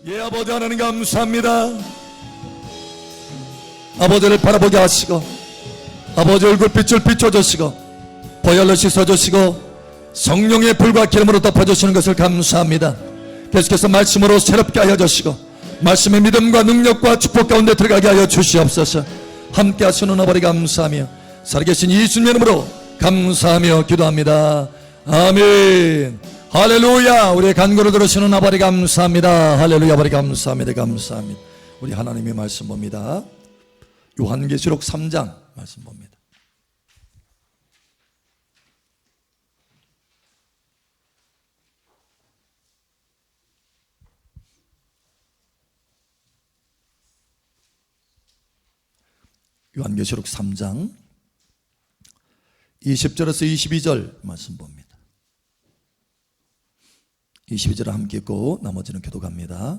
예, 아버지 하나님 감사합니다. 아버지를 바라보게 하시고 아버지 얼굴빛을 비춰주시고 보혈로 씻어주시고 성령의 불과 기름으로 덮어주시는 것을 감사합니다. 계속해서 말씀으로 새롭게 하여 주시고 말씀의 믿음과 능력과 축복 가운데 들어가게 하여 주시옵소서. 함께 하시는 아버지 감사하며 살아계신 예수님 이름으로 감사하며 기도합니다. 아멘. 할렐루야. 우리의 간구를 들으시는 아버지 감사합니다. 할렐루야. 아버지 감사합니다. 감사합니다. 우리 하나님의 말씀 봅니다. 요한계시록 3장 말씀 봅니다. 요한계시록 3장 20절에서 22절 말씀 봅니다. 22절을 함께 읽고 나머지는 교독합니다.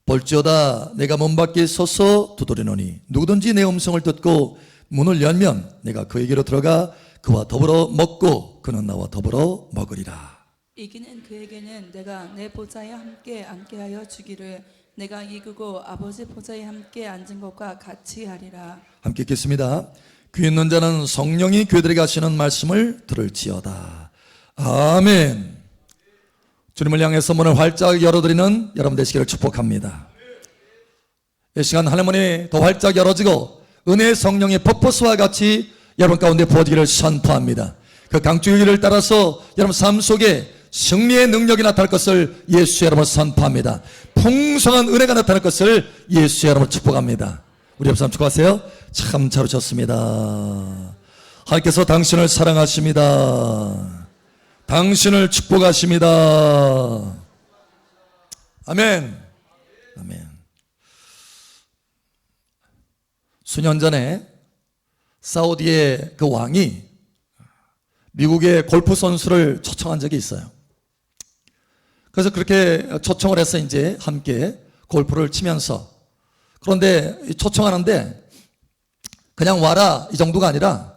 볼지어다 내가 문 밖에 서서 두드리노니 누구든지 내 음성을 듣고 문을 열면 내가 그에게로 들어가 그와 더불어 먹고 그는 나와 더불어 먹으리라. 이기는 그에게는 내가 내 보좌에 함께 앉게 하여 주기를 내가 이기고 아버지 보좌에 함께 앉은 것과 같이 하리라. 함께 읽겠습니다. 귀 있는 자는 성령이 교회들에게 하시는 말씀을 들을지어다. 아멘. 주님을 향해서 문을 활짝 열어드리는 여러분 되시기를 축복합니다. 이 시간 하나님의 더 활짝 열어지고 은혜의 성령의 퍼포스와 같이 여러분 가운데 부어지기를 선포합니다. 그 강추의 길을 따라서 여러분 삶 속에 승리의 능력이 나타날 것을 예수 여러분 선포합니다. 풍성한 은혜가 나타날 것을 예수 여러분 축복합니다. 우리 옆 사람 축복하세요. 참 잘 오셨습니다. 하나님께서 당신을 사랑하십니다. 당신을 축복하십니다. 아멘. 아멘. 수년 전에 사우디의 그 왕이 미국의 골프 선수를 초청한 적이 있어요. 그래서 그렇게 초청을 해서 이제 함께 골프를 치면서, 그런데 초청하는데 그냥 와라 이 정도가 아니라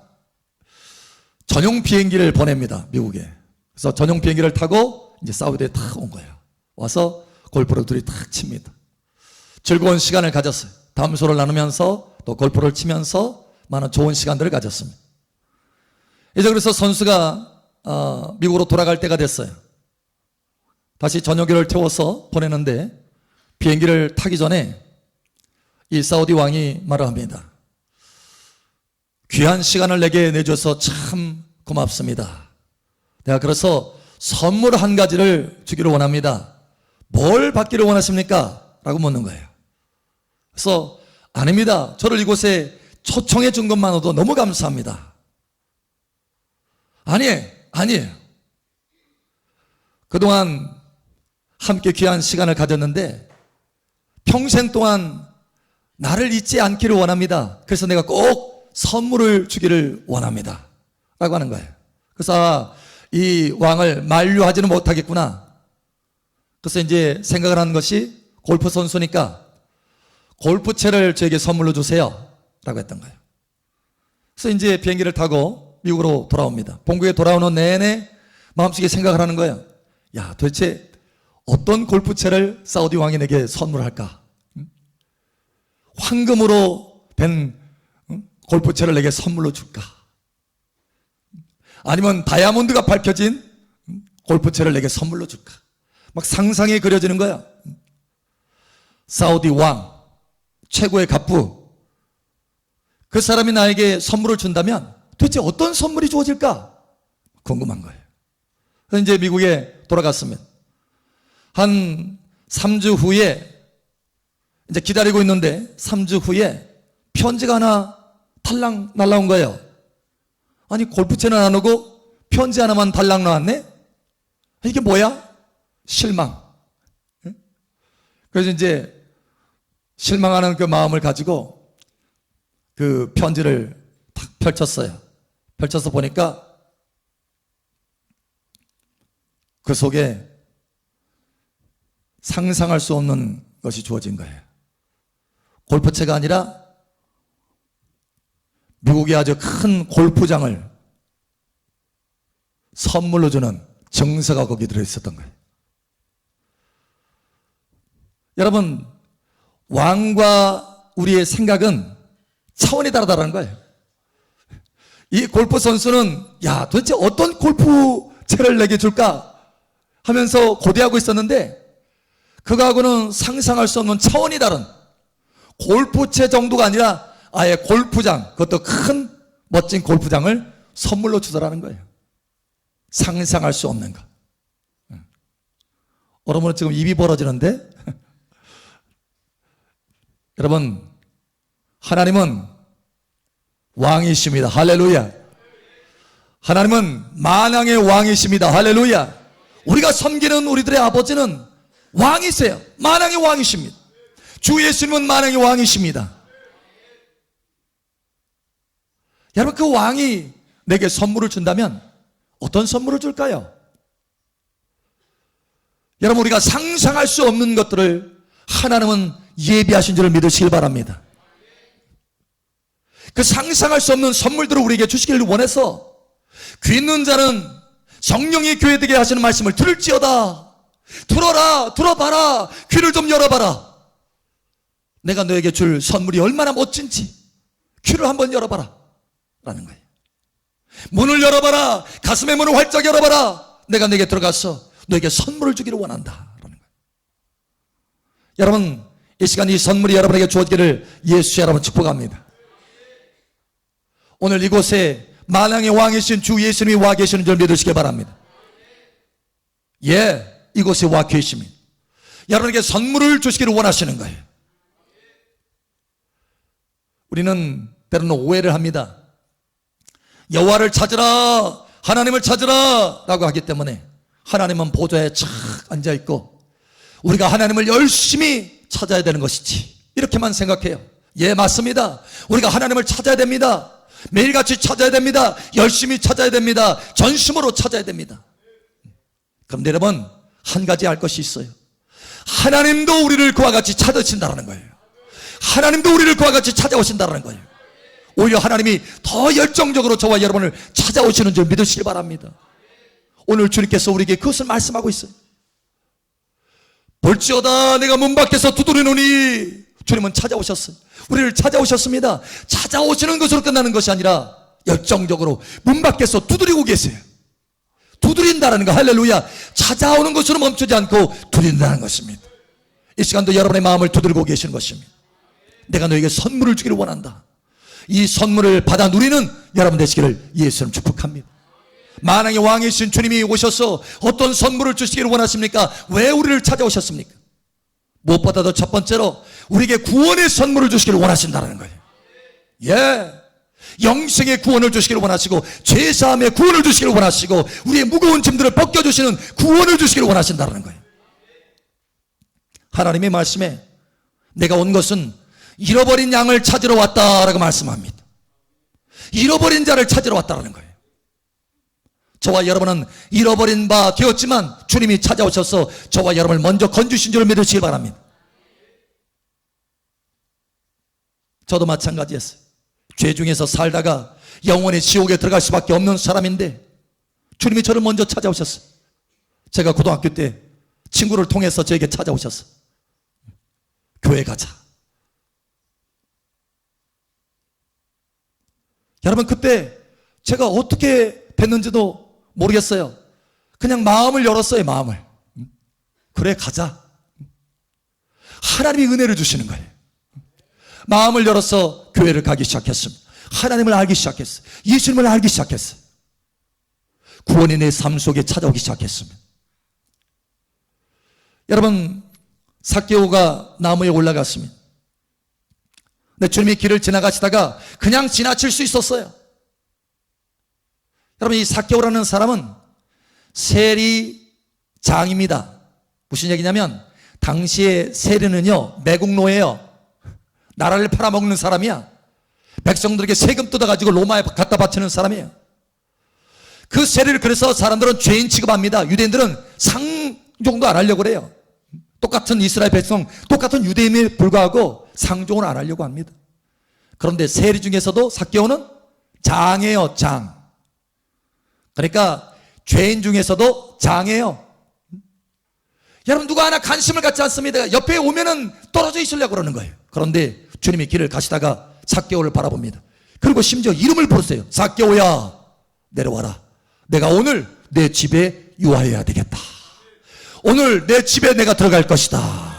전용 비행기를 보냅니다. 미국에. 그래서 전용 비행기를 타고 이제 사우디에 탁 온 거예요. 와서 골프를 둘이 탁 칩니다. 즐거운 시간을 가졌어요. 담소를 나누면서 또 골프를 치면서 많은 좋은 시간들을 가졌습니다. 이제 그래서 선수가 미국으로 돌아갈 때가 됐어요. 다시 저녁을 태워서 보내는데 비행기를 타기 전에 이 사우디 왕이 말을 합니다. 귀한 시간을 내게 내줘서 참 고맙습니다. 내가 그래서 선물 한 가지를 주기를 원합니다. 뭘 받기를 원하십니까? 라고 묻는 거예요. 그래서 아닙니다. 저를 이곳에 초청해 준 것만으로도 너무 감사합니다. 아니에요. 그동안 함께 귀한 시간을 가졌는데 평생 동안 나를 잊지 않기를 원합니다. 그래서 내가 꼭 선물을 주기를 원합니다. 라고 하는 거예요. 그래서 이 왕을 만류하지는 못하겠구나. 그래서 이제 생각을 하는 것이 골프 선수니까 골프채를 저에게 선물로 주세요. 라고 했던 거예요. 그래서 이제 비행기를 타고 미국으로 돌아옵니다. 본국에 돌아오는 내내 마음속에 생각을 하는 거예요. 야, 도대체 어떤 골프채를 사우디 왕이 내게 선물할까? 황금으로 된 골프채를 내게 선물로 줄까? 아니면 다이아몬드가 밝혀진 골프채를 내게 선물로 줄까? 막 상상이 그려지는 거야. 사우디 왕, 최고의 갑부, 그 사람이 나에게 선물을 준다면 도대체 어떤 선물이 주어질까? 궁금한 거예요. 그래서 이제 미국에 돌아갔으면 한 3주 후에 이제 기다리고 있는데 3주 후에 편지가 하나 탈락 날라온 거예요. 아니 골프채는 안 오고 편지 하나만 달랑 나왔네? 이게 뭐야? 실망. 그래서 이제 실망하는 그 마음을 가지고 그 편지를 탁 펼쳤어요. 펼쳐서 보니까 그 속에 상상할 수 없는 것이 주어진 거예요. 골프채가 아니라 미국의 아주 큰 골프장을 선물로 주는 정서가 거기 들어있었던 거예요. 여러분, 왕과 우리의 생각은 차원이 다르다는 거예요. 이 골프 선수는 야, 도대체 어떤 골프채를 내게 줄까 하면서 고대하고 있었는데, 그거하고는 상상할 수 없는 차원이 다른 골프채 정도가 아니라 아예 골프장, 그것도 큰 멋진 골프장을 선물로 주더라는 거예요. 상상할 수 없는 거. 여러분은 지금 입이 벌어지는데 여러분, 하나님은 왕이십니다. 할렐루야. 하나님은 만왕의 왕이십니다. 할렐루야. 우리가 섬기는 우리들의 아버지는 왕이세요. 만왕의 왕이십니다. 주 예수님은 만왕의 왕이십니다. 여러분, 그 왕이 내게 선물을 준다면 어떤 선물을 줄까요? 여러분, 우리가 상상할 수 없는 것들을 하나님은 예비하신 줄을 믿으시길 바랍니다. 그 상상할 수 없는 선물들을 우리에게 주시기를 원해서 귀 있는 자는 성령이 교회 되게 하시는 말씀을 들을지어다. 들어라, 들어봐라, 귀를 좀 열어봐라. 내가 너에게 줄 선물이 얼마나 멋진지 귀를 한번 열어봐라 라는 거예요. 문을 열어봐라. 가슴의 문을 활짝 열어봐라. 내가 내게 들어가서 너에게 선물을 주기를 원한다 라는 거예요. 여러분, 이 시간 이 선물이 여러분에게 주어지기를 예수의 여러분 축복합니다. 오늘 이곳에 만왕의 왕이신 주 예수님이 와 계시는 줄 믿으시기 바랍니다. 예, 이곳에 와 계십니다. 여러분에게 선물을 주시기를 원하시는 거예요. 우리는 때로는 오해를 합니다. 여호와를 찾으라, 하나님을 찾으라 라고 하기 때문에 하나님은 보좌에 착 앉아있고 우리가 하나님을 열심히 찾아야 되는 것이지, 이렇게만 생각해요. 예, 맞습니다. 우리가 하나님을 찾아야 됩니다. 매일같이 찾아야 됩니다. 열심히 찾아야 됩니다. 전심으로 찾아야 됩니다. 그런데 여러분, 한 가지 알 것이 있어요. 하나님도 우리를 그와 같이 찾으신다는 거예요. 하나님도 우리를 그와 같이 찾아오신다는 거예요. 오히려 하나님이 더 열정적으로 저와 여러분을 찾아오시는 줄 믿으시기 바랍니다. 오늘 주님께서 우리에게 그것을 말씀하고 있어요. 볼지어다 내가 문 밖에서 두드리노니. 주님은 찾아오셨어요. 우리를 찾아오셨습니다. 찾아오시는 것으로 끝나는 것이 아니라 열정적으로 문 밖에서 두드리고 계세요. 두드린다는 거, 할렐루야. 찾아오는 것으로 멈추지 않고 두드린다는 것입니다. 이 시간도 여러분의 마음을 두드리고 계시는 것입니다. 내가 너에게 선물을 주기를 원한다. 이 선물을 받아 누리는 여러분 되시기를 예수님 축복합니다. 만왕의 왕이신 주님이 오셔서 어떤 선물을 주시기를 원하십니까? 왜 우리를 찾아오셨습니까? 무엇보다도 첫 번째로 우리에게 구원의 선물을 주시기를 원하신다는 거예요. 예, 영생의 구원을 주시기를 원하시고 죄사함의 구원을 주시기를 원하시고 우리의 무거운 짐들을 벗겨주시는 구원을 주시기를 원하신다는 거예요. 하나님의 말씀에 내가 온 것은 잃어버린 양을 찾으러 왔다라고 말씀합니다. 잃어버린 자를 찾으러 왔다는 거예요. 저와 여러분은 잃어버린 바 되었지만 주님이 찾아오셔서 저와 여러분을 먼저 건주신 줄 믿으시기 바랍니다. 저도 마찬가지였어요. 죄 중에서 살다가 영원히 지옥에 들어갈 수밖에 없는 사람인데 주님이 저를 먼저 찾아오셨어요. 제가 고등학교 때 친구를 통해서 저에게 찾아오셨어요. 교회 가자. 여러분, 그때 제가 어떻게 됐는지도 모르겠어요. 그냥 마음을 열었어요. 마음을. 그래, 가자. 하나님이 은혜를 주시는 거예요. 마음을 열어서 교회를 가기 시작했습니다. 하나님을 알기 시작했어요. 예수님을 알기 시작했어요. 구원이 내 삶 속에 찾아오기 시작했습니다. 여러분, 삭개오가 나무에 올라갔습니다. 근데 주님이 길을 지나가시다가 그냥 지나칠 수 있었어요. 여러분, 이 삭개오라는 사람은 세리장입니다. 무슨 얘기냐면 당시에 세리는요, 매국노예요. 나라를 팔아먹는 사람이야. 백성들에게 세금 뜯어가지고 로마에 갖다 바치는 사람이에요. 그 세리를 그래서 사람들은 죄인 취급합니다. 유대인들은 상종도 안 하려고 그래요. 똑같은 이스라엘 백성, 똑같은 유대인에 불과하고 상종을 안 하려고 합니다. 그런데 세리 중에서도 삭개오는 장이에요. 장. 그러니까 죄인 중에서도 장이에요. 여러분 누가 하나 관심을 갖지 않습니다. 옆에 오면은 떨어져 있으려고 그러는 거예요. 그런데 주님이 길을 가시다가 삭개오를 바라봅니다. 그리고 심지어 이름을 부르세요. 삭개오야 내려와라. 내가 오늘 내 집에 유하여야 되겠다. 오늘 내 집에 내가 들어갈 것이다.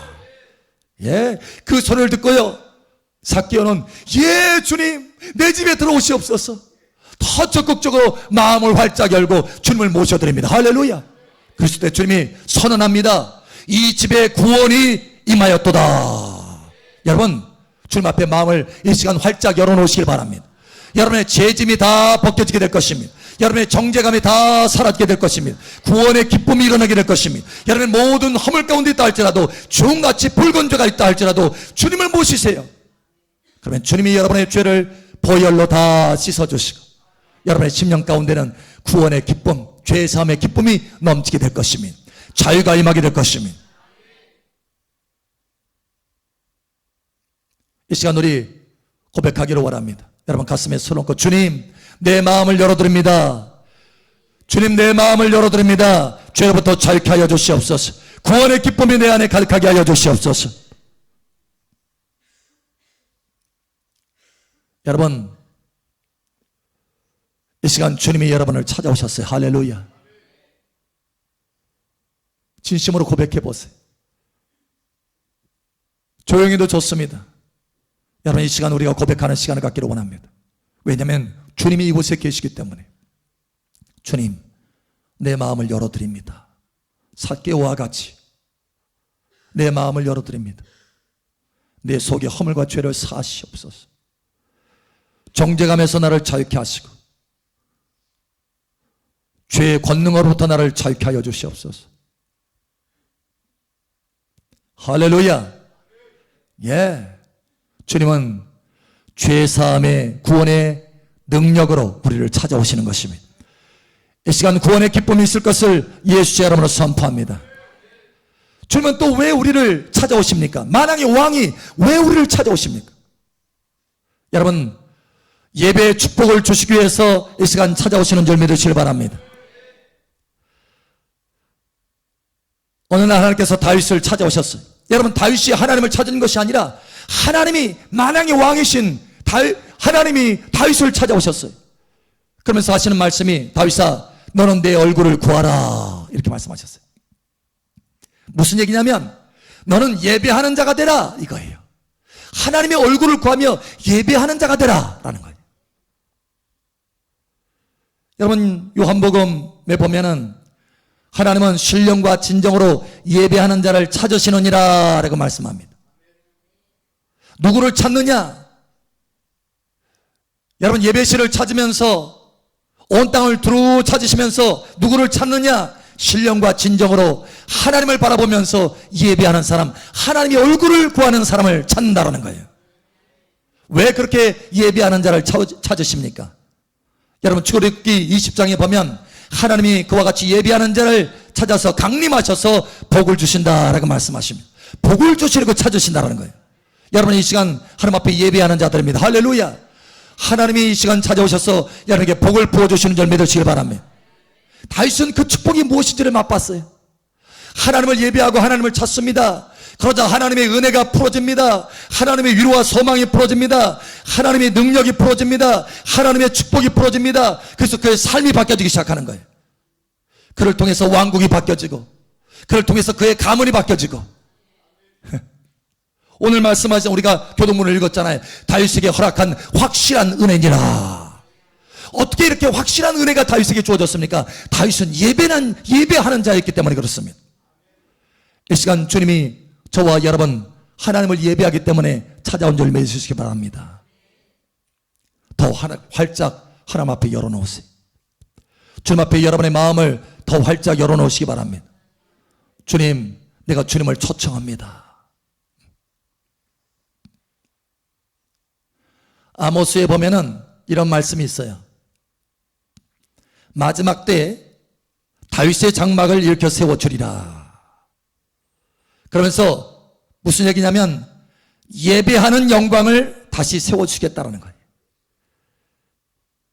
예, 그 소리를 듣고요, 삭개오는 예 주님 내 집에 들어오시옵소서. 더 적극적으로 마음을 활짝 열고 주님을 모셔드립니다. 할렐루야. 그랬을 때 주님이 선언합니다. 이 집에 구원이 임하였도다. 여러분 주님 앞에 마음을 이 시간 활짝 열어놓으시길 바랍니다. 여러분의 죄짐이 다 벗겨지게 될 것입니다. 여러분의 정죄감이 다 사라지게 될 것입니다. 구원의 기쁨이 일어나게 될 것입니다. 여러분의 모든 허물 가운데 있다 할지라도 주홍같이 붉은 죄가 있다 할지라도 주님을 모시세요. 그러면 주님이 여러분의 죄를 보혈로 다 씻어주시고 여러분의 심령 가운데는 구원의 기쁨, 죄사함의 기쁨이 넘치게 될 것입니다. 자유가 임하게 될 것입니다. 이 시간 우리 고백하기를 원합니다. 여러분 가슴에 손 얹고 주님 내 마음을 열어드립니다. 주님 내 마음을 열어드립니다. 죄로부터 자유케 하여 주시옵소서. 구원의 기쁨이 내 안에 가득하게 하여 주시옵소서. 여러분 이 시간 주님이 여러분을 찾아오셨어요. 할렐루야. 진심으로 고백해 보세요. 조용히도 좋습니다. 여러분 이 시간 우리가 고백하는 시간을 갖기를 원합니다. 왜냐하면 주님이 이곳에 계시기 때문에. 주님 내 마음을 열어드립니다. 삭개오와 같이 내 마음을 열어드립니다. 내 속에 허물과 죄를 사하시옵소서. 정죄감에서 나를 자유케 하시고 죄의 권능으로부터 나를 자유케 하여 주시옵소서. 할렐루야. 예, 주님은 죄사함의 구원의 능력으로 우리를 찾아오시는 것입니다. 이 시간 구원의 기쁨이 있을 것을 예수의 이름으로 선포합니다. 주님은 또 왜 우리를 찾아오십니까? 만왕의 왕이 왜 우리를 찾아오십니까? 여러분 예배의 축복을 주시기 위해서 이 시간 찾아오시는 줄 믿으시길 바랍니다. 어느 날 하나님께서 다윗을 찾아오셨어요. 여러분 다윗이 하나님을 찾은 것이 아니라 하나님이 만왕의 왕이신 하나님이 다윗을 찾아오셨어요. 그러면서 하시는 말씀이 다윗아 너는 내 얼굴을 구하라 이렇게 말씀하셨어요. 무슨 얘기냐면 너는 예배하는 자가 되라 이거예요. 하나님의 얼굴을 구하며 예배하는 자가 되라 라는 거예요. 여러분 요한복음에 보면은 하나님은 신령과 진정으로 예배하는 자를 찾으시느니라 라고 말씀합니다. 누구를 찾느냐? 여러분 예배실을 찾으면서 온 땅을 두루 찾으시면서 누구를 찾느냐? 신령과 진정으로 하나님을 바라보면서 예배하는 사람, 하나님의 얼굴을 구하는 사람을 찾는다라는 거예요. 왜 그렇게 예배하는 자를 찾으십니까? 여러분 출애굽기 20장에 보면 하나님이 그와 같이 예배하는 자를 찾아서 강림하셔서 복을 주신다라고 말씀하십니다. 복을 주시려고 찾으신다라는 거예요. 여러분 이 시간 하나님 앞에 예배하는 자들입니다. 할렐루야. 하나님이 이 시간 찾아오셔서 여러분에게 복을 부어주시는 줄 믿으시길 바랍니다. 다윗은 그 축복이 무엇인지를 맛봤어요. 하나님을 예배하고 하나님을 찾습니다. 그러자 하나님의 은혜가 풀어집니다. 하나님의 위로와 소망이 풀어집니다. 하나님의 능력이 풀어집니다. 하나님의 축복이 풀어집니다. 그래서 그의 삶이 바뀌어지기 시작하는 거예요. 그를 통해서 왕국이 바뀌어지고 그를 통해서 그의 가문이 바뀌어지고 오늘 말씀하신 우리가 교동문을 읽었잖아요. 다윗에게 허락한 확실한 은혜니라. 어떻게 이렇게 확실한 은혜가 다윗에게 주어졌습니까? 다윗은 예배하는 자였기 때문에 그렇습니다. 이 시간 주님이 저와 여러분 하나님을 예배하기 때문에 찾아온 줄 믿으시기 바랍니다. 더 활짝 하나님 앞에 열어놓으세요. 주님 앞에 여러분의 마음을 더 활짝 열어놓으시기 바랍니다. 주님, 내가 주님을 초청합니다. 아모스에 보면은 이런 말씀이 있어요. 마지막 때에 다윗의 장막을 일으켜 세워주리라. 그러면서 무슨 얘기냐면 예배하는 영광을 다시 세워주겠다라는 거예요.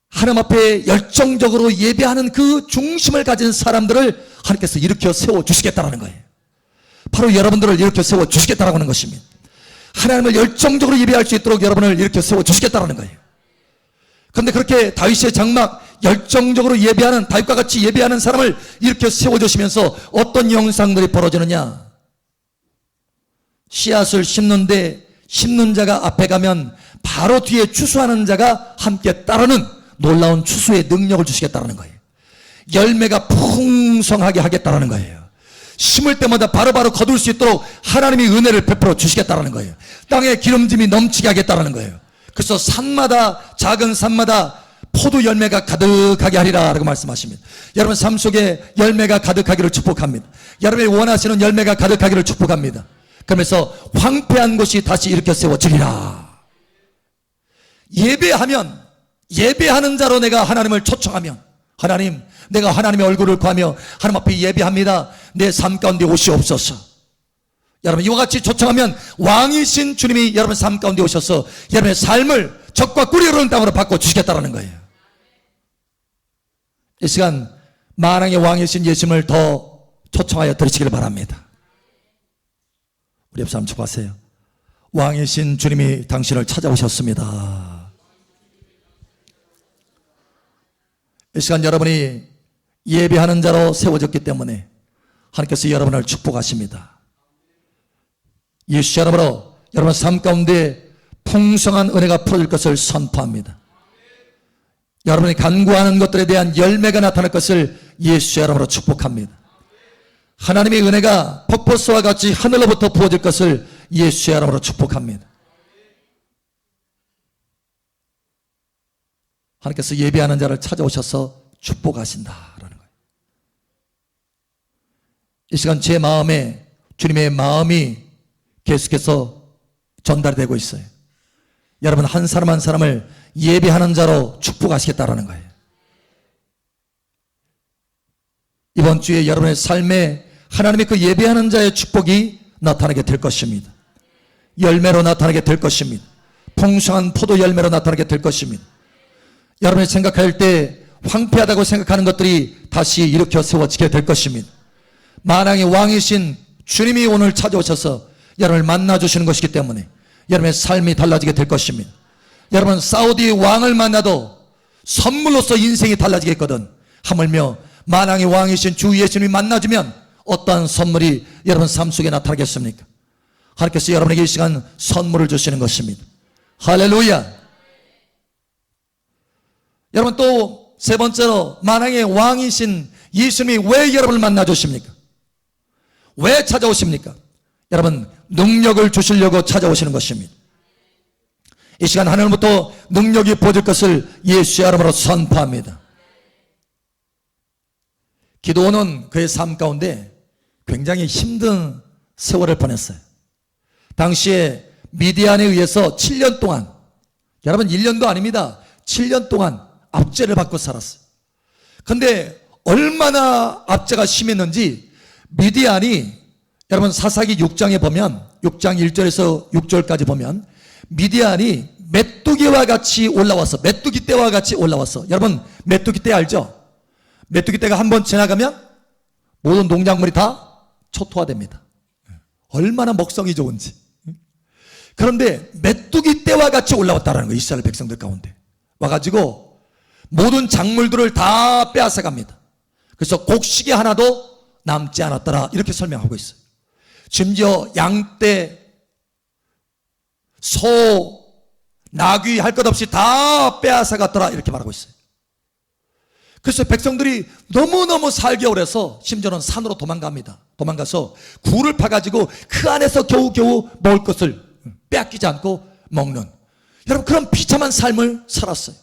하나님 앞에 열정적으로 예배하는 그 중심을 가진 사람들을 하나님께서 일으켜 세워주시겠다라는 거예요. 바로 여러분들을 일으켜 세워 주시겠다라고 하는 것입니다. 하나님을 열정적으로 예배할 수 있도록 여러분을 일으켜 세워 주시겠다라는 거예요. 그런데 그렇게 다윗의 장막 열정적으로 예배하는, 다윗과 같이 예배하는 사람을 일으켜 세워주시면서 어떤 영상들이 벌어지느냐. 씨앗을 심는데 심는 자가 앞에 가면 바로 뒤에 추수하는 자가 함께 따르는 놀라운 추수의 능력을 주시겠다는 거예요. 열매가 풍성하게 하겠다는 거예요. 심을 때마다 바로바로 거둘 수 있도록 하나님이 은혜를 베풀어 주시겠다는 거예요. 땅에 기름짐이 넘치게 하겠다는 거예요. 그래서 산마다, 작은 산마다 포도 열매가 가득하게 하리라 라고 말씀하십니다. 여러분 삶 속에 열매가 가득하기를 축복합니다. 여러분이 원하시는 열매가 가득하기를 축복합니다. 그러면서 황폐한 곳이 다시 일으켜 세워지리라. 예배하면, 예배하는 자로 내가 하나님을 초청하면, 하나님, 내가 하나님의 얼굴을 구하며 하나님 앞에 예배합니다. 내 삶 가운데 오시옵소서. 여러분 이와 같이 초청하면 왕이신 주님이 여러분 삶 가운데 오셔서 여러분의 삶을 적과 꿀이 흐르는 땅으로 바꿔주시겠다는 거예요. 이 시간 만왕의 왕이신 예수님을 더 초청하여 드리시길 바랍니다. 우리 옆 사람 축복하세요. 왕이신 주님이 당신을 찾아오셨습니다. 이 시간 여러분이 예배하는 자로 세워졌기 때문에 하나님께서 여러분을 축복하십니다. 예수 여러분으로 여러분 삶 가운데 풍성한 은혜가 풀어질 것을 선포합니다. 여러분이 간구하는 것들에 대한 열매가 나타날 것을 예수 여러분으로 축복합니다. 하나님의 은혜가 폭포수와 같이 하늘로부터 부어질 것을 예수 여러분으로 축복합니다. 하나님께서 예배하는 자를 찾아오셔서 축복하신다라는 거예요. 이 시간 제 마음에 주님의 마음이 계속해서 전달이 되고 있어요. 여러분 한 사람 한 사람을 예배하는 자로 축복하시겠다라는 거예요. 이번 주에 여러분의 삶에 하나님의 그 예배하는 자의 축복이 나타나게 될 것입니다. 열매로 나타나게 될 것입니다. 풍성한 포도 열매로 나타나게 될 것입니다. 여러분이 생각할 때 황폐하다고 생각하는 것들이 다시 일으켜 세워지게 될 것입니다. 만왕의 왕이신 주님이 오늘 찾아오셔서 여러분을 만나주시는 것이기 때문에 여러분의 삶이 달라지게 될 것입니다. 여러분 사우디의 왕을 만나도 선물로서 인생이 달라지겠거든. 하물며 만왕의 왕이신 주 예수님이 만나주면 어떠한 선물이 여러분 삶 속에 나타나겠습니까? 하나님께서 여러분에게 이 시간 선물을 주시는 것입니다. 할렐루야. 여러분 또 세 번째로 만왕의 왕이신 예수님이 왜 여러분을 만나주십니까? 왜 찾아오십니까? 여러분 능력을 주시려고 찾아오시는 것입니다. 이 시간 하늘부터 능력이 부어질 것을 예수 이름으로 선포합니다. 기드온은 그의 삶 가운데 굉장히 힘든 세월을 보냈어요. 당시에 미디안에 의해서 7년 동안, 여러분 1년도 아닙니다. 7년 동안 압제를 받고 살았어요. 그런데 얼마나 압제가 심했는지 미디안이, 여러분 사사기 6장에 보면 6장 1절에서 6절까지 보면 미디안이 메뚜기와 같이 올라와서, 메뚜기 떼와 같이 올라와서, 여러분 메뚜기 떼 알죠? 메뚜기 떼가 한번 지나가면 모든 농작물이 다 초토화됩니다. 얼마나 먹성이 좋은지. 그런데 메뚜기 떼와 같이 올라왔다는 거예요. 이스라엘 백성들 가운데 와가지고 모든 작물들을 다 빼앗아 갑니다. 그래서 곡식이 하나도 남지 않았더라 이렇게 설명하고 있어요. 심지어 양떼, 소, 나귀 할 것 없이 다 빼앗아 갔더라 이렇게 말하고 있어요. 그래서 백성들이 너무너무 살기 어려서 심지어는 산으로 도망갑니다. 도망가서 굴을 파가지고 그 안에서 겨우겨우 먹을 것을 빼앗기지 않고 먹는, 여러분 그런 비참한 삶을 살았어요.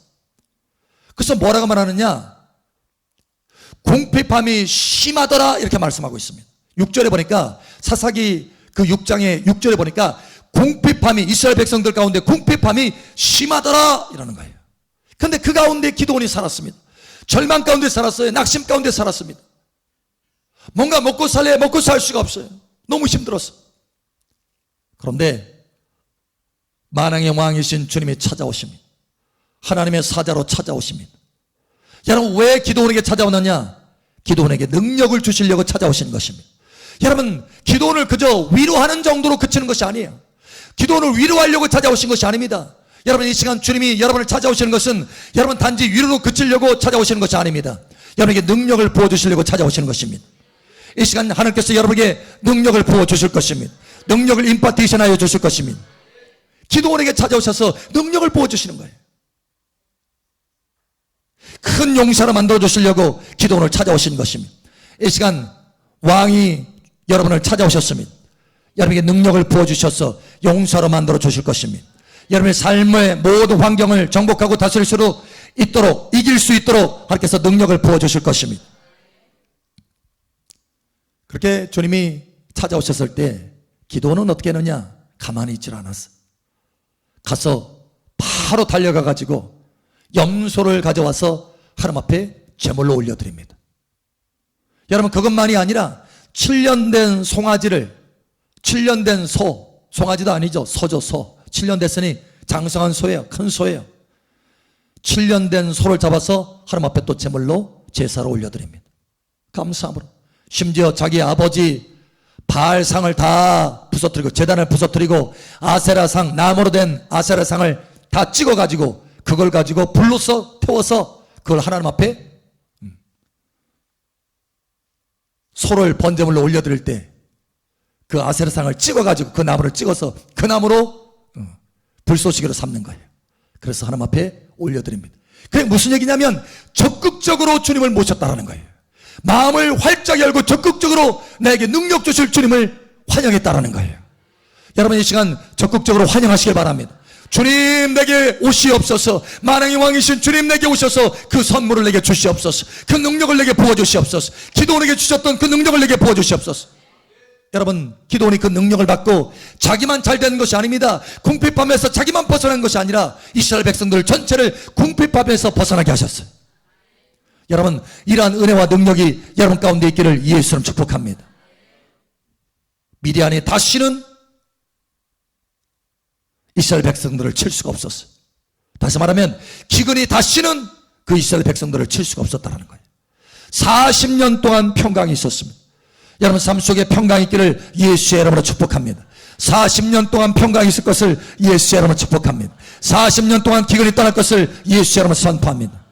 그래서 뭐라고 말하느냐, 궁핍함이 심하더라 이렇게 말씀하고 있습니다. 6절에 보니까, 사사기 그 6장의 6절에 보니까 궁핍함이, 이스라엘 백성들 가운데 궁핍함이 심하더라 이러는 거예요. 그런데 그 가운데 기드온이 살았습니다. 절망 가운데 살았어요. 낙심 가운데 살았습니다. 뭔가 먹고 살래, 먹고 살 수가 없어요. 너무 힘들었어. 그런데 만왕의 왕이신 주님이 찾아오십니다. 하나님의 사자로 찾아오십니다. 여러분 왜 기드온에게 찾아오느냐? 기드온에게 능력을 주시려고 찾아오시는 것입니다. 여러분, 기도원을 그저 위로하는 정도로 그치는 것이 아니에요. 기도원을 위로하려고 찾아오신 것이 아닙니다. 여러분, 이 시간 주님이 여러분을 찾아오시는 것은 여러분 단지 위로로 그치려고 찾아오시는 것이 아닙니다. 여러분에게 능력을 부어주시려고 찾아오시는 것입니다. 이 시간 하나님께서 여러분에게 능력을 부어주실 것입니다. 능력을 임파티션하여 주실 것입니다. 기도원에게 찾아오셔서 능력을 부어주시는 거예요. 큰 용사로 만들어주시려고 기도원을 찾아오신 것입니다. 이 시간 왕이 여러분을 찾아오셨습니다. 여러분에게 능력을 부어주셔서 용사로 만들어주실 것입니다. 여러분의 삶의 모든 환경을 정복하고 다스릴 수 있도록, 이길 수 있도록 하나님께서 능력을 부어주실 것입니다. 그렇게 주님이 찾아오셨을 때 기도원은 어떻게 했느냐? 가만히 있질 않았어. 가서 바로 달려가 가지고 염소를 가져와서 하나님 앞에 제물로 올려드립니다. 여러분, 그것만이 아니라 7년 된 송아지를, 7년 된 소, 송아지도 아니죠, 소죠, 소. 7년 됐으니 장성한 소예요. 큰 소예요. 7년 된 소를 잡아서 하나님 앞에 또 제물로 제사로 올려드립니다. 감사함으로. 심지어 자기 아버지 바알상을 다 부서뜨리고, 제단을 부서뜨리고, 아세라상, 나무로 된 아세라상을 다 찍어가지고 그걸 가지고 불로서 태워서 그걸 하나님 앞에 소를 번제물로 올려드릴 때 그 아세라상을 찍어가지고 그 나무를 찍어서 그 나무로 불쏘시개로 삼는 거예요. 그래서 하나님 앞에 올려드립니다. 그게 무슨 얘기냐면 적극적으로 주님을 모셨다라는 거예요. 마음을 활짝 열고 적극적으로 나에게 능력 주실 주님을 환영했다라는 거예요. 여러분, 이 시간 적극적으로 환영하시길 바랍니다. 주님 내게 오시옵소서. 만왕의 왕이신 주님 내게 오셔서 그 선물을 내게 주시옵소서. 그 능력을 내게 부어주시옵소서. 기도원에게 주셨던 그 능력을 내게 부어주시옵소서. 여러분, 기도원이 그 능력을 받고 자기만 잘 되는 것이 아닙니다. 궁핍함에서 자기만 벗어난 것이 아니라 이스라엘 백성들 전체를 궁핍함에서 벗어나게 하셨어요. 여러분, 이러한 은혜와 능력이 여러분 가운데 있기를 예수님 축복합니다. 미디안이 다시는 이스라엘 백성들을 칠 수가 없었어요. 다시 말하면 기근이 다시는 그 이스라엘 백성들을 칠 수가 없었다는 거예요. 40년 동안 평강이 있었습니다. 여러분 삶 속에 평강이 있기를 예수의 이름으로 축복합니다. 40년 동안 평강이 있을 것을 예수의 이름으로 축복합니다. 40년 동안 기근이 떠날 것을 예수의 이름으로 선포합니다.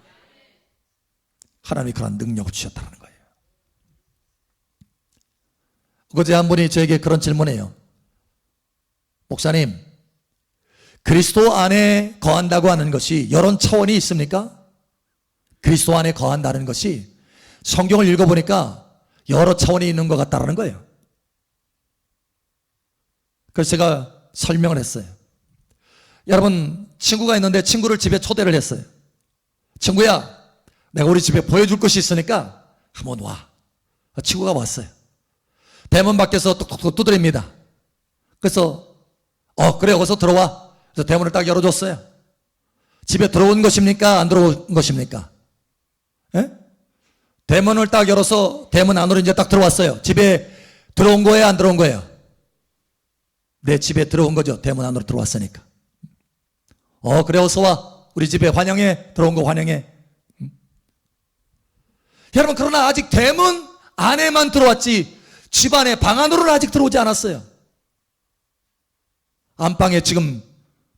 하나님이 그런 능력을 주셨다는 거예요. 어제 한 분이 저에게 그런 질문해요. 목사님, 그리스도 안에 거한다고 하는 것이 여러 차원이 있습니까? 그리스도 안에 거한다는 것이 성경을 읽어보니까 여러 차원이 있는 것 같다는 거예요. 그래서 제가 설명을 했어요. 여러분, 친구가 있는데 친구를 집에 초대를 했어요. 친구야, 내가 우리 집에 보여줄 것이 있으니까 한번 와. 친구가 왔어요. 대문 밖에서 뚝뚝뚝 두드립니다. 그래서 그래, 어서 들어와. 그래서 대문을 딱 열어줬어요. 집에 들어온 것입니까? 안 들어온 것입니까? 예? 대문을 딱 열어서 대문 안으로 이제 딱 들어왔어요. 집에 들어온 거예요? 안 들어온 거예요? 내 집에 들어온 거죠. 대문 안으로 들어왔으니까. 그래, 어서 와. 우리 집에 환영해. 들어온 거 환영해. 여러분, 그러나 아직 대문 안에만 들어왔지 집 안에 방 안으로는 아직 들어오지 않았어요. 안방에 지금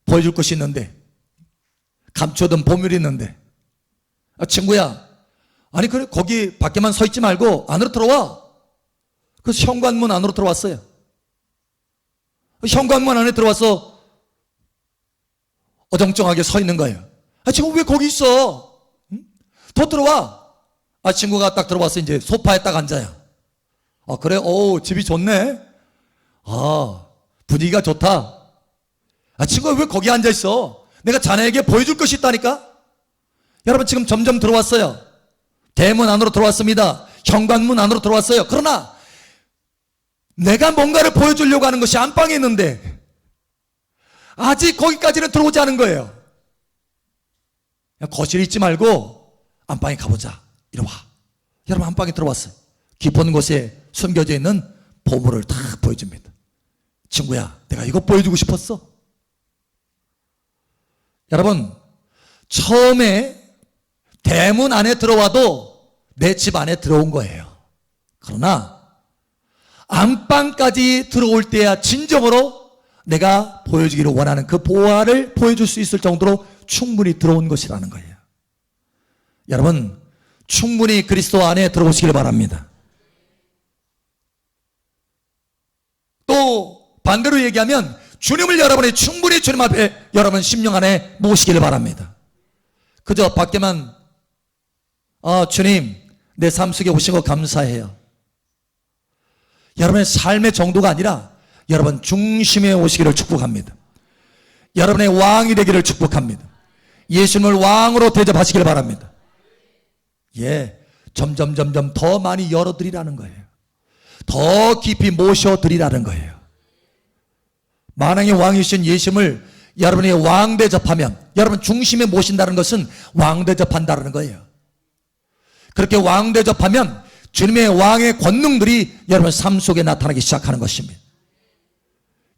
보여줄 것이 있는데, 감춰둔 보물이 있는데, 친구야, 아니 그래, 거기 밖에만 서 있지 말고 안으로 들어와. 그래서 현관문 안으로 들어왔어요. 현관문 안에 들어와서 어정쩡하게 서 있는 거예요. 지금 왜 거기 있어? 더 들어와. 친구가 딱 들어와서 이제 소파에 딱 앉아요. 그래? 집이 좋네. 분위기가 좋다. 친구가 왜 거기 앉아 있어? 내가 자네에게 보여줄 것이 있다니까? 여러분, 지금 점점 들어왔어요. 대문 안으로 들어왔습니다. 현관문 안으로 들어왔어요. 그러나 내가 뭔가를 보여주려고 하는 것이 안방에 있는데 아직 거기까지는 들어오지 않은 거예요. 거실에 있지 말고 안방에 가보자. 이리 와. 여러분, 안방에 들어왔어요. 깊은 곳에 숨겨져 있는 보물을 다 보여줍니다. 친구야, 내가 이거 보여주고 싶었어. 여러분, 처음에 대문 안에 들어와도 내 집 안에 들어온 거예요. 그러나 안방까지 들어올 때야 진정으로 내가 보여주기를 원하는 그 보화를 보여줄 수 있을 정도로 충분히 들어온 것이라는 거예요. 여러분, 충분히 그리스도 안에 들어오시길 바랍니다. 또 반대로 얘기하면 주님을 여러분이 충분히 주님 앞에 여러분 심령 안에 모시기를 바랍니다. 그저 밖에만 주님 내 삶 속에 오신 거 감사해요. 여러분의 삶의 정도가 아니라 여러분 중심에 오시기를 축복합니다. 여러분의 왕이 되기를 축복합니다. 예수님을 왕으로 대접하시기를 바랍니다. 예, 점점 더 많이 열어드리라는 거예요. 더 깊이 모셔드리라는 거예요. 만왕의 왕이신 예수님을 여러분이 왕 대접하면, 여러분 중심에 모신다는 것은 왕 대접한다는 거예요. 그렇게 왕 대접하면 주님의 왕의 권능들이 여러분 삶 속에 나타나기 시작하는 것입니다.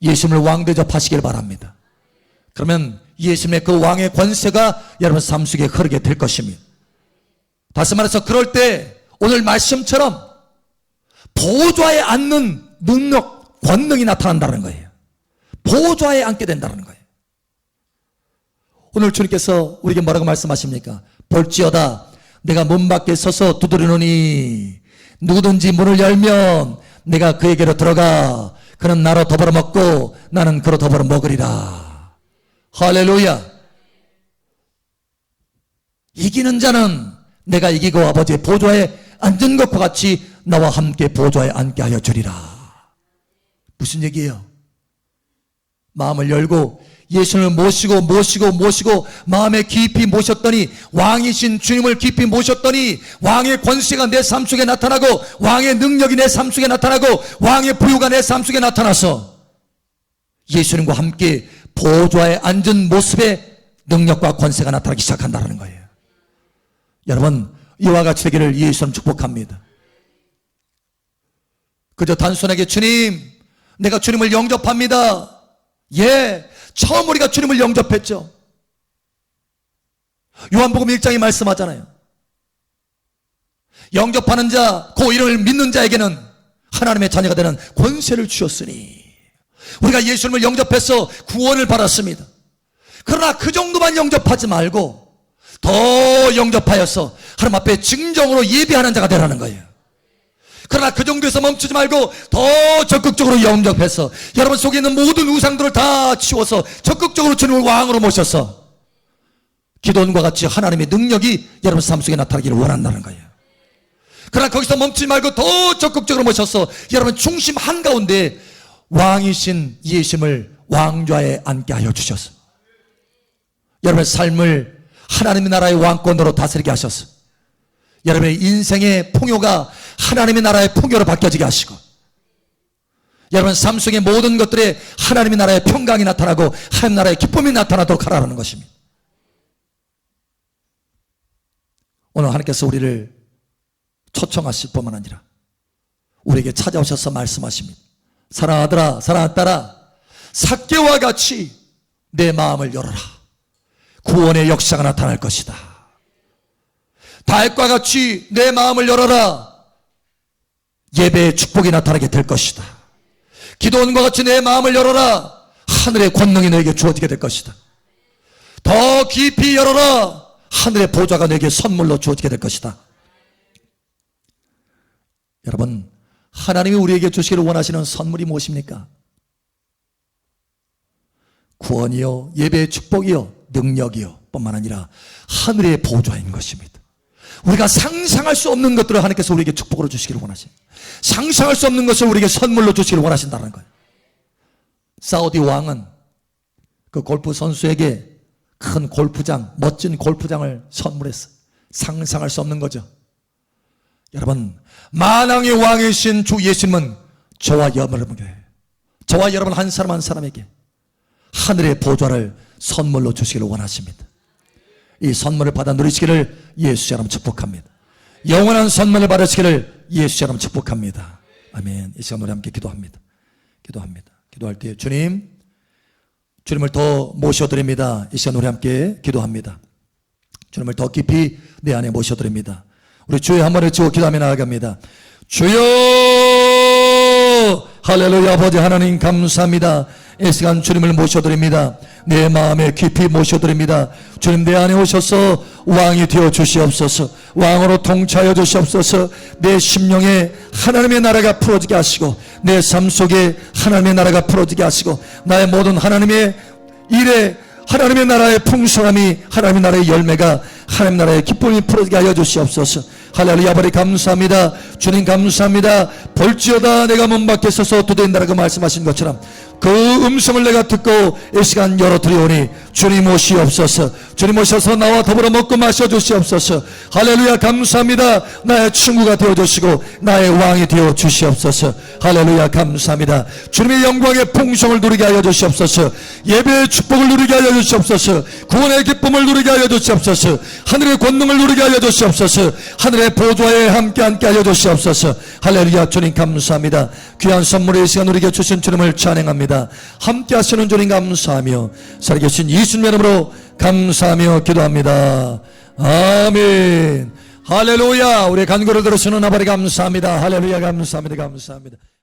예수님을 왕 대접하시길 바랍니다. 그러면 예수님의 그 왕의 권세가 여러분 삶 속에 흐르게 될 것입니다. 다시 말해서 그럴 때 오늘 말씀처럼 보좌에 앉는 능력, 권능이 나타난다는 거예요. 보좌에 앉게 된다는 거예요. 오늘 주님께서 우리에게 뭐라고 말씀하십니까? 볼지어다 내가 문 밖에 서서 두드리노니 누구든지 문을 열면 내가 그에게로 들어가 그는 나로 더불어 먹고 나는 그로 더불어 먹으리라. 할렐루야. 이기는 자는 내가 이기고 아버지의 보좌에 앉은 것과 같이 나와 함께 보좌에 앉게 하여 주리라. 무슨 얘기예요? 마음을 열고 예수님을 모시고 마음에 깊이 모셨더니 왕이신 주님을 깊이 모셨더니 왕의 권세가 내 삶 속에 나타나고 왕의 능력이 내 삶 속에 나타나고 왕의 부유가 내 삶 속에 나타나서 예수님과 함께 보좌에 앉은 모습의 능력과 권세가 나타나기 시작한다는 거예요. 여러분 이와 같이 되기를 예수님 축복합니다. 그저 단순하게 주님 내가 주님을 영접합니다. 예, 처음 우리가 주님을 영접했죠. 요한복음 1장이 말씀하잖아요. 영접하는 자, 그 이름을 믿는 자에게는 하나님의 자녀가 되는 권세를 주셨으니 우리가 예수님을 영접해서 구원을 받았습니다. 그러나 그 정도만 영접하지 말고 더 영접하여서 하나님 앞에 진정으로 예배하는 자가 되라는 거예요. 그러나 그 정도에서 멈추지 말고 더 적극적으로 영접해서 여러분 속에 있는 모든 우상들을 다 치워서 적극적으로 주님을 왕으로 모셔서 기도원과 같이 하나님의 능력이 여러분 삶 속에 나타나기를 원한다는 거예요. 그러나 거기서 멈추지 말고 더 적극적으로 모셔서 여러분 중심 한가운데 왕이신 예수님을 왕좌에 앉게 하여 주셔서 여러분의 삶을 하나님의 나라의 왕권으로 다스리게 하셔서 여러분의 인생의 풍요가 하나님의 나라의 풍요로 바뀌어지게 하시고 여러분 삶 속의 모든 것들에 하나님의 나라의 평강이 나타나고 하나님 나라의 기쁨이 나타나도록 하라는 것입니다. 오늘 하나님께서 우리를 초청하실 뿐만 아니라 우리에게 찾아오셔서 말씀하십니다. 사랑하는 아들아 사랑하는 딸아 삭개와 같이 내 마음을 열어라. 구원의 역사가 나타날 것이다. 다윗과 같이 내 마음을 열어라. 예배의 축복이 나타나게 될 것이다. 기도원과 같이 내 마음을 열어라. 하늘의 권능이 너에게 주어지게 될 것이다. 더 깊이 열어라. 하늘의 보좌가 너에게 선물로 주어지게 될 것이다. 여러분 하나님이 우리에게 주시기를 원하시는 선물이 무엇입니까? 구원이요 예배의 축복이요 능력이요 뿐만 아니라 하늘의 보좌인 것입니다. 우리가 상상할 수 없는 것들을 하나님께서 우리에게 축복으로 주시기를 원하십니다. 상상할 수 없는 것을 우리에게 선물로 주시기를 원하신다는 거예요. 사우디 왕은 그 골프 선수에게 큰 골프장, 멋진 골프장을 선물했어요. 상상할 수 없는 거죠. 여러분 만왕의 왕이신 주 예수님은 저와 여러분 한 사람 한 사람에게 하늘의 보좌를 선물로 주시기를 원하십니다. 이 선물을 받아 누리시기를 예수 이름 축복합니다. 영원한 선물을 받으시기를 예수 이름 축복합니다. 아멘. 이 시간 우리 함께 기도합니다. 기도할 때 주님을 더 모셔드립니다. 이 시간 우리 함께 기도합니다. 주님을 더 깊이 내 안에 모셔드립니다. 우리 주여 한번 외치고 기도하며 나아갑니다. 주여 할렐루야. 아버지 하나님 감사합니다. 이 시간 주님을 모셔드립니다. 내 마음에 깊이 모셔드립니다. 주님 내 안에 오셔서 왕이 되어 주시옵소서. 왕으로 통치하여 주시옵소서. 내 심령에 하나님의 나라가 풀어지게 하시고 내 삶 속에 하나님의 나라가 풀어지게 하시고 나의 모든 하나님의 일에 하나님의 나라의 풍성함이 하나님의 나라의 열매가 하나님 나라의 기쁨이 풀어지게 하여 주시옵소서. 할렐루야. 아버지 감사합니다. 주님 감사합니다. 볼지어다 내가 문 밖에 서서 두드린다라고 말씀하신 것처럼 그 음성을 내가 듣고 이 시간 열어드리오니 주님 오시옵소서. 주님 오셔서 나와 더불어 먹고 마셔 주시옵소서. 할렐루야. 감사합니다. 나의 친구가 되어주시고 나의 왕이 되어 주시옵소서. 할렐루야. 감사합니다. 주님의 영광의 풍성을 누리게 하여 주시옵소서. 예배의 축복을 누리게 하여 주시옵소서. 구원의 기쁨을 누리게 하여 주시옵소서. 하늘의 권능을 누리게 하여 주시옵소서. 하늘의 보좌에 함께 하여 주시옵소서. 할렐루야. 주님 감사합니다. 귀한 선물의 시간 우리에게 주신 주님을 찬양합니다. 함께 하시는 주님 감사하며 살아계신 예수님의 이름으로 감사하며 기도합니다. 아멘. 할렐루야. 우리의 간구를 들으시는 아버지 감사합니다. 할렐루야. 감사합니다. 감사합니다.